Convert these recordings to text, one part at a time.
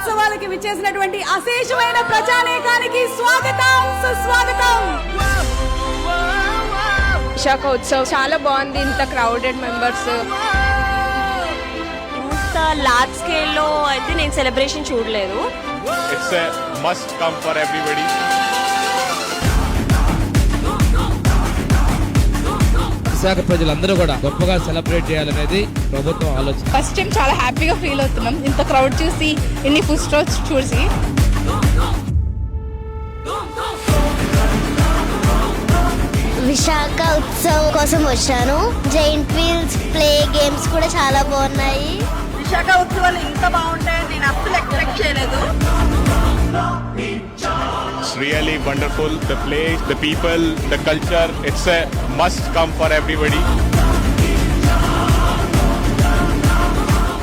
ఉత్సవాలకి విచ్చేసినటువంటి అశేషమైన ప్రజానేకానికి స్వాగతం సుస్వాగతం. విశాఖ ఉత్సవ్ చాలా బాగుంది. ఇంత క్రౌడెడ్ మెంబర్స్, ఇంత లార్జ్ స్కేల్ లో అయితే నేను సెలబ్రేషన్ చూడలేదు. It's a must come for everybody. Visakha ప్రజలందరూ కూడా గొప్పగా సెలబ్రేట్ చేయాలనేది ప్రభుత్వం ఆలోచన. ఫస్ట్ టైం చాలా హ్యాపీగా ఫీల్ అవుతున్నాం. ఇంత క్రౌడ్ చూసి, ఇన్ని ఫుడ్ స్టాల్స్ చూసి. విశాఖ ఉత్సవం కోసం వచ్చాను. జైంట్ వీల్స్, ప్లే గేమ్స్ కూడా చాలా బాగున్నాయి. విశాఖ ఉత్సవాలు ఇంత బాగుంటాయని నేను అస్సలు ఎక్స్పెక్ట్ చేయలేదు. It's really wonderful. The place, the people, the culture. It's a must come for everybody.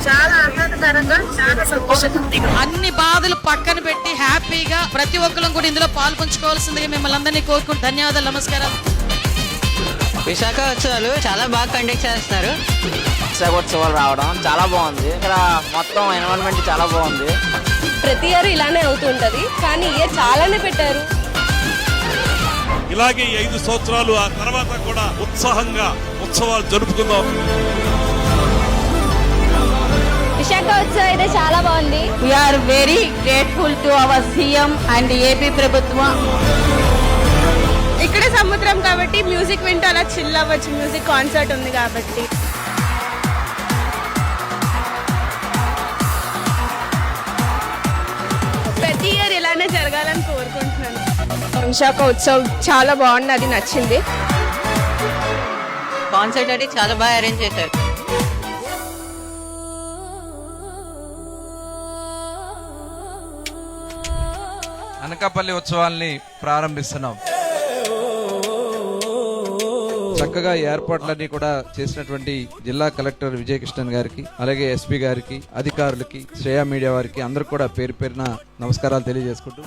చాలా ఆహ్లాదకరంగా, చాలా సంతోషంగా. అన్ని బాధలు పక్కన పెట్టి హ్యాపీగా ప్రతి ఒక్కరు కూడా ఇందులో పాల్పంచుకోవాల్సిందిగా మిమ్మల్ని అందరినీ కోరుకుంటూ ధన్యవాదాలు, నమస్కారాలు. విశాఖ ఉత్సవాలు చాలా బాగా కండక్ట్ చేస్తున్నారు. విశాఖ ఉత్సవాలు రావడం చాలా బాగుంది. ఇక్కడ మొత్తం ఎన్విరాన్మెంట్ చాలా బాగుంది. ప్రతి ఇయర్ ఇలానే అవుతుంటది, కానీ ఇయర్ చాలానే పెట్టారు. ఇలాగే 5 సంవత్సరాలు ఆ తర్వాత కూడా ఉత్సాహంగా ఉత్సవాలు జరుపుకుందాం. విశాఖ ఉత్సవం అయితే చాలా బాగుంది. We're very grateful to our CM and AP ప్రభుత్వం. ఇక్కడే సముద్రం కాబట్టి మ్యూజిక్ వింటూ అలా చిల్ అవ్వచ్చు. మ్యూజిక్ కాన్సర్ట్ ఉంది కాబట్టి. ప్రతి ఇయర్ ఇలానే జరగాలని కోరుకుంటున్నాను. విశాఖ ఉత్సవ్ చాలా బాగుంది, అది నచ్చింది. కాన్సర్ట్ అంటే చాలా బాగా అరేంజ్ చేశారు. అనకాపల్లి ఉత్సవాల్ని ప్రారంభిస్తున్నాం. చక్కగా ఏర్పాట్లన్నీ కూడా చేసినటువంటి జిల్లా కలెక్టర్ విజయకృష్ణన్ గారికి, అలాగే ఎస్పీ గారికి, అధికారులకి, శ్రేయ మీడియా వారికి అందరూ కూడా పేరు పేరున నమస్కారాలు తెలియజేసుకుంటూ,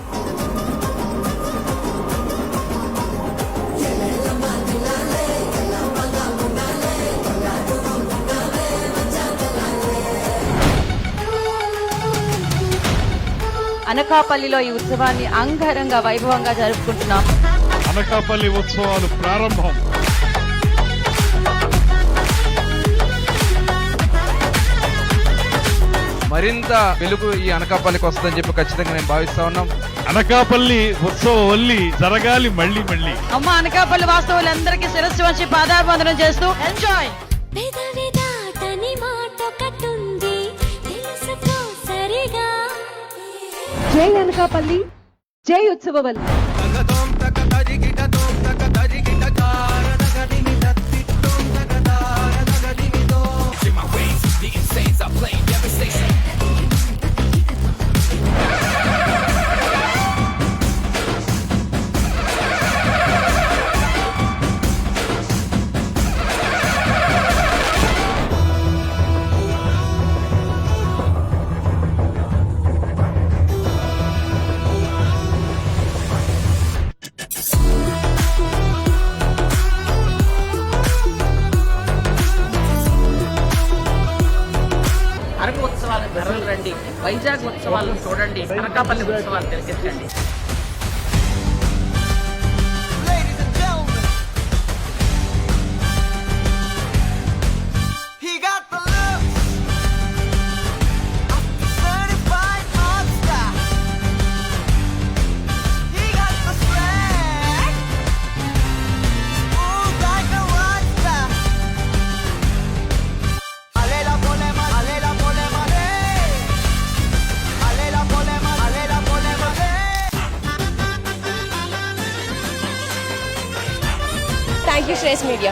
అనకాపల్లిలో ఈ ఉత్సవాన్ని అంగరంగ వైభవంగా జరుపుకుంటున్నాం. అనకాపల్లి ఉత్సవాలు ప్రారంభం. మరింత వెలుగు ఈ అనకాపల్లికి వస్తుందని చెప్పి ఖచ్చితంగా నేను భావిస్తా ఉన్నాం. అనకాపల్లి ఉత్సవం వల్లి జరగాలి మళ్ళీ మళ్ళీ. అమ్మ అనకాపల్లి వాస్తవులందరికీ శిరస్సు వంచి పాదాభివందనం చేస్తూ ఎంజాయ్. జై అనకాపల్లి, జై ఉత్సవవల్లి. అరకు ఉత్సవాలు ధరలు రండి, వైజాగ్ ఉత్సవాలను చూడండి, అనకాపల్లి ఉత్సవాలు తిలకించండి. Thank you Shreyas media.